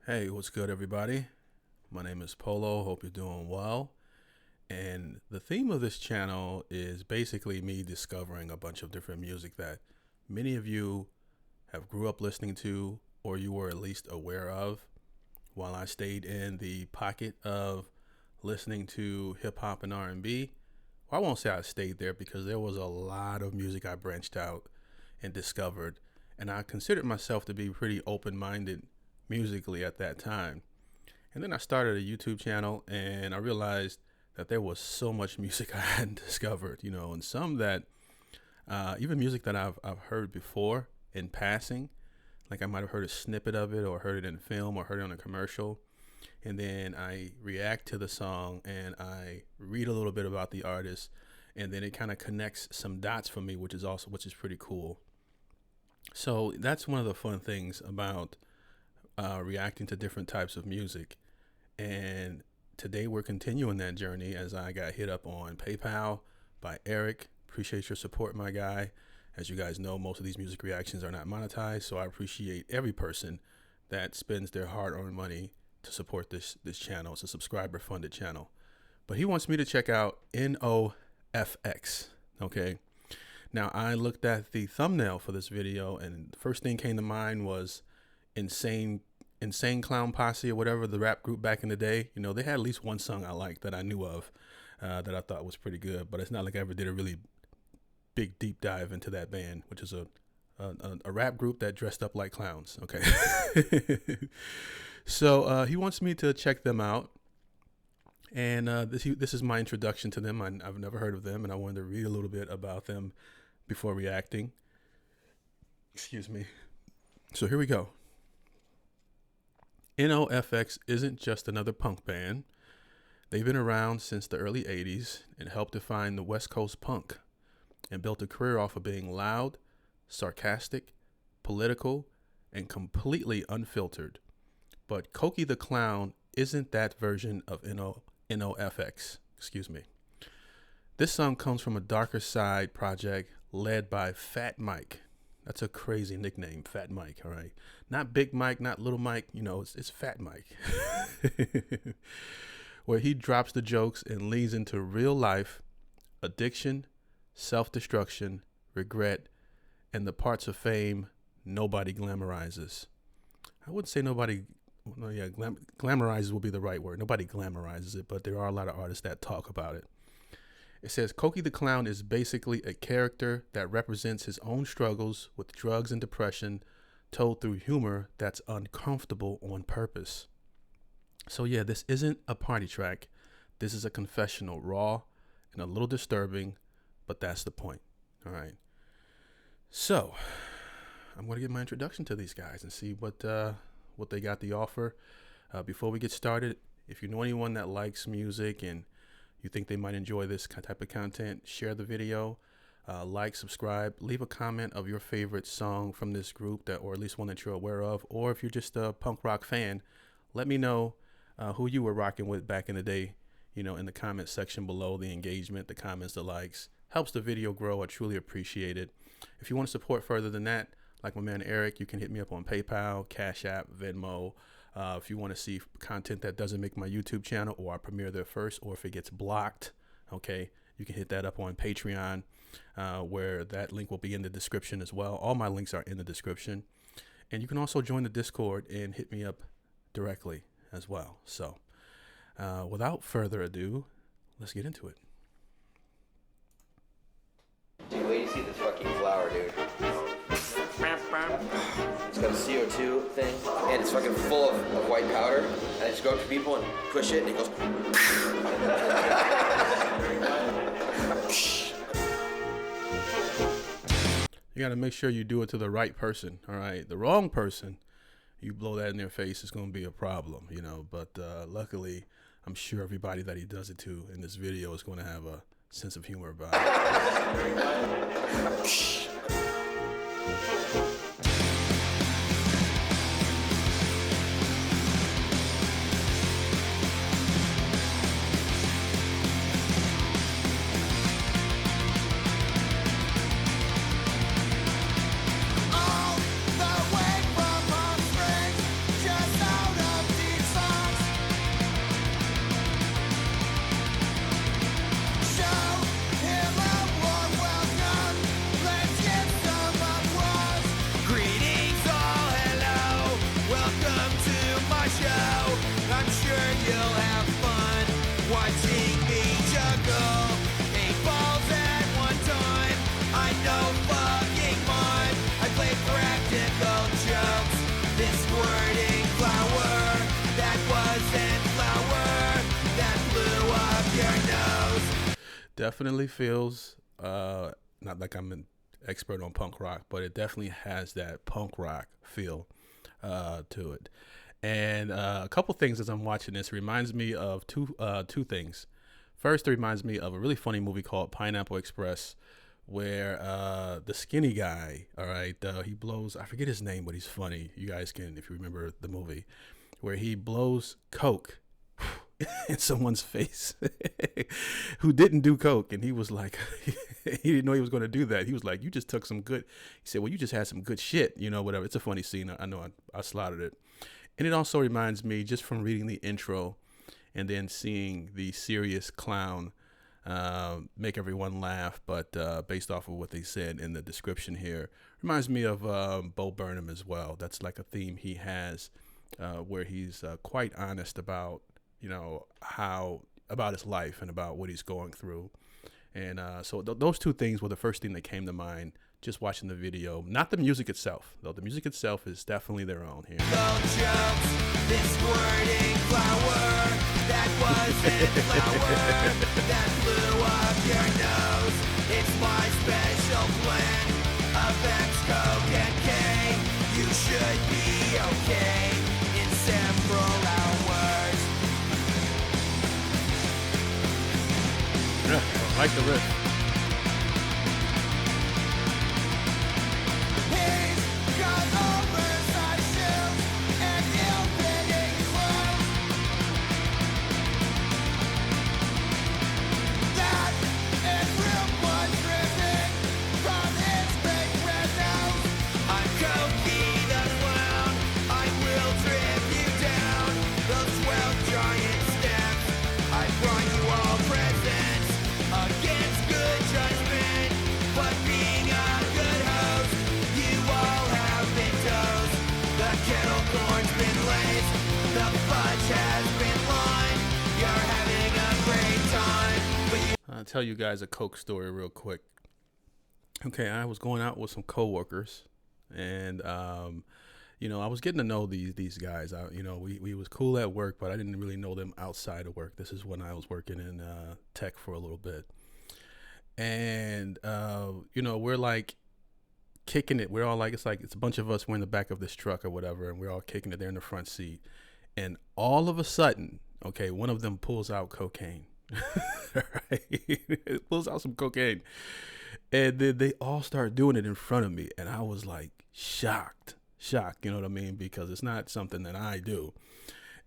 Hey, what's good, everybody? My name is Polo. Hope you're doing well. And the theme of this channel is basically me discovering a bunch of different music that many of you have grew up listening to or you were at least aware of while I stayed in the pocket of listening to hip hop and R&B. Well, I won't say I stayed there because there was a lot of music I branched out and discovered. And I considered myself to be pretty open-minded musically at that time. And then I started a YouTube channel and I realized that there was so much music I hadn't discovered, and some that even music that I've heard before in passing, like I might have heard a snippet of it or heard it in film or heard it on a commercial. And then I react to the song and I read a little bit about the artist, and then it kind of connects some dots for me, which is pretty cool. So that's one of the fun things about reacting to different types of music. And today we're continuing that journey as I got hit up on PayPal by Eric. Appreciate your support, my guy. As you guys know, most of these music reactions are not monetized, so I appreciate every person that spends their hard-earned money to support this channel. It's a subscriber-funded channel. But he wants me to check out NOFX, okay? Now, I looked at the thumbnail for this video, and the first thing came to mind was Insane Clown Posse or whatever, the rap group back in the day. They had at least one song I liked that I knew of that I thought was pretty good, but it's not like I ever did a really big deep dive into that band, which is a rap group that dressed up like clowns. Okay. So he wants me to check them out. And this is my introduction to them. I've never heard of them, and I wanted to read a little bit about them before reacting. Excuse me. So here we go. NOFX isn't just another punk band. They've been around since the early 80s and helped define the West Coast punk and built a career off of being loud, sarcastic, political, and completely unfiltered. But Cokie the Clown isn't that version of NOFX. Excuse me. This song comes from a darker side project led by Fat Mike. That's a crazy nickname, Fat Mike, all right? Not Big Mike, not Little Mike, it's Fat Mike. Where he drops the jokes and leads into real life, addiction, self-destruction, regret, and the parts of fame nobody glamorizes. I wouldn't say glamorizes will be the right word. Nobody glamorizes it, but there are a lot of artists that talk about it. It says Cokie the Clown is basically a character that represents his own struggles with drugs and depression, told through humor that's uncomfortable on purpose. So yeah, this isn't a party track. This is a confessional, raw and a little disturbing, but that's the point. All right. So I'm going to get my introduction to these guys and see what they got to offer. Before we get started, if you know anyone that likes music and you think they might enjoy this type of content, share the video, like, subscribe, leave a comment of your favorite song from this group or at least one that you're aware of. Or if you're just a punk rock fan, let me know who you were rocking with back in the day, in the comment section below. The engagement, the comments, the likes helps the video grow. I truly appreciate it. If you want to support further than that, like my man Eric, you can hit me up on PayPal, Cash App, Venmo. If you want to see content that doesn't make my YouTube channel, or I premiere there first, or if it gets blocked, okay, you can hit that up on Patreon, where that link will be in the description as well. All my links are in the description. And you can also join the Discord and hit me up directly as well. So without further ado, let's get into it. Dude, wait to see this fucking flower, dude. It's got a CO2 thing, and it's fucking full of white powder. And I just go up to people and push it, and it goes. You got to make sure you do it to the right person, all right? The wrong person, you blow that in their face, it's going to be a problem, But luckily, I'm sure everybody that he does it to in this video is going to have a sense of humor about it. All the way from Palm Springs, just out of come to my show. I'm sure you'll have fun watching me juggle 8 balls at one time. I know fucking mine. I play practical jokes. This squirting flower, that wasn't flower, that blew up your nose. Definitely feels not like I'm an expert on punk rock, but it definitely has that punk rock feel to it. And a couple things as I'm watching this reminds me of two things. First, it reminds me of a really funny movie called Pineapple Express, where the skinny guy, all right, he blows, I forget his name, but he's funny. You guys can, if you remember the movie, where he blows coke in someone's face who didn't do coke, and he was like, he didn't know he was going to do that. He was like, you just took some good, he said, well, you just had some good shit, you know, whatever. It's a funny scene. I know I slaughtered it. And it also reminds me, just from reading the intro and then seeing the serious clown make everyone laugh, but based off of what they said in the description here, reminds me of Bo Burnham as well. That's like a theme he has where he's quite honest about, you know, about his life and about what he's going through. And so those two things were the first thing that came to mind just watching the video. Not the music itself, though. The music itself is definitely their own here. Jokes, this wording flower, that wasn't flower, that blew up your nose. It's my special blend of X, Coke, and K. You should be okay in several hours. I like the riff. I'll tell you guys a Coke story real quick. Okay, I was going out with some coworkers, and you know, I was getting to know these guys. You know, we was cool at work, but I didn't really know them outside of work. This is when I was working in tech for a little bit, and you know, we're like kicking it. We're all like, it's a bunch of us. We're in the back of this truck or whatever, and we're all kicking it. They're in the front seat, and all of a sudden, okay, one of them pulls out cocaine. Right? Pulls out some cocaine, and then they all start doing it in front of me, and I was like shocked, you know what I mean, because it's not something that I do.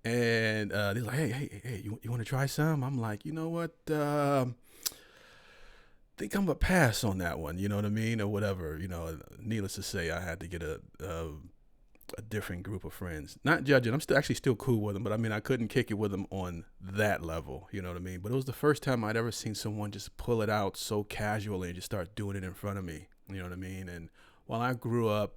And they're like, hey, you want to try some? I'm like, you know what, think I'm gonna pass on that one, you know what I mean, or whatever. You know, needless to say, I had to get a different group of friends. Not judging, I'm still cool with them, but I mean, I couldn't kick it with them on that level, you know what I mean. But it was the first time I'd ever seen someone just pull it out so casually and just start doing it in front of me, you know what I mean. And while I grew up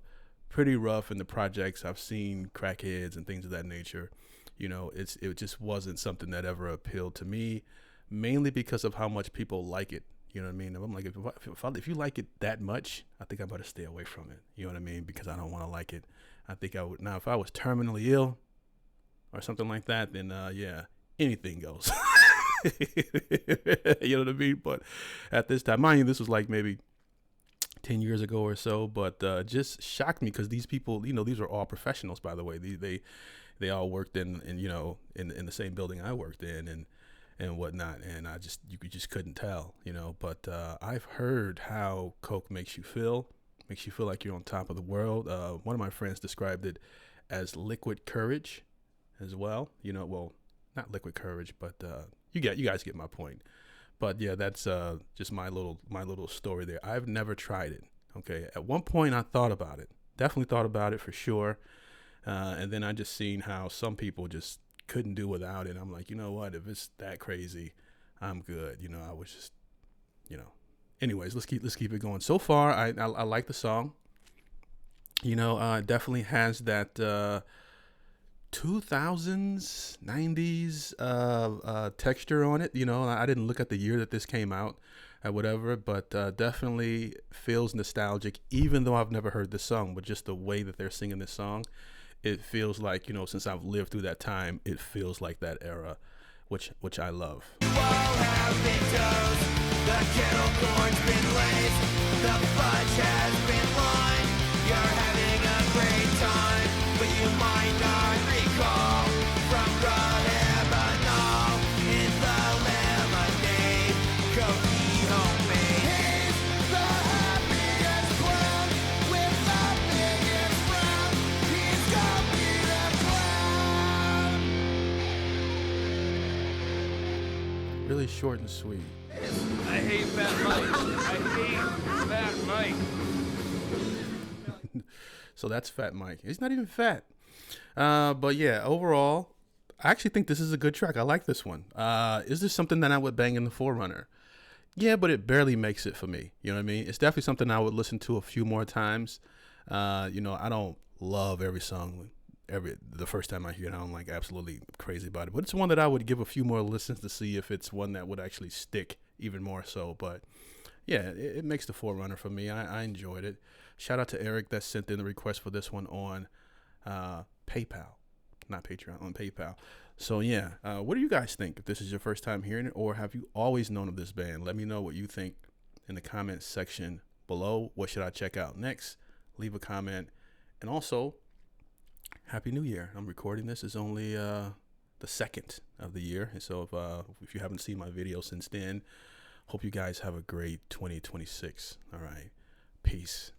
pretty rough in the projects, I've seen crackheads and things of that nature, you know, it just wasn't something that ever appealed to me, mainly because of how much people like it. You know what I mean? I'm like, if you like it that much, I think I better stay away from it. You know what I mean? Because I don't want to like it. I think I would. Now, if I was terminally ill or something like that, then yeah, anything goes. You know what I mean? But at this time, mind you, this was like maybe 10 years ago or so, but just shocked me because these people, you know, these are all professionals, by the way. They all worked in you know, in the same building I worked in and whatnot, and you just couldn't tell, you know. But I've heard how coke makes you feel like you're on top of the world. One of my friends described it as liquid courage as well, you know. Well, not liquid courage, but you guys get my point. But yeah, that's just my little story there. I've never tried it. Okay, at one point I thought about it, definitely thought about it for sure, and then I just seen how some people just couldn't do without it. I'm like, you know what, if it's that crazy, I'm good. You know, I was just, you know. Anyways, let's keep it going. So far, I like the song. You know, it definitely has that 2000s, 90s texture on it. You know, I didn't look at the year that this came out or whatever, but definitely feels nostalgic, even though I've never heard this song. But just the way that they're singing this song, it feels like, you know, since I've lived through that time, it feels like that era, which I love. You all have been dosed. The kettle corn's been laced. The fudge has been lined. You're having a great time, but you might not recall from Rodebanol in the lemonade. Cokie homemade. He's the happiest clown with the biggest frown. He's Cokie the clown. Really short and sweet. I hate Fat Mike. I hate Fat Mike. So that's Fat Mike. He's not even fat. But yeah, overall, I actually think this is a good track. I like this one. Is this something that I would bang in the Forerunner? Yeah, but it barely makes it for me. You know what I mean? It's definitely something I would listen to a few more times. You know, I don't love every song. The first time I hear it, I'm like absolutely crazy about it. But it's one that I would give a few more listens to see if it's one that would actually stick even more so. But yeah, it makes the Forerunner for me. I enjoyed it. Shout out to Eric that sent in the request for this one on PayPal, not Patreon, on PayPal. So yeah, what do you guys think? If this is your first time hearing it, or have you always known of this band? Let me know what you think in the comments section below. What should I check out next? Leave a comment. And also, Happy New Year. I'm recording this. It's only the 2nd of the year. And so if you haven't seen my video since then, hope you guys have a great 2026. All right. Peace.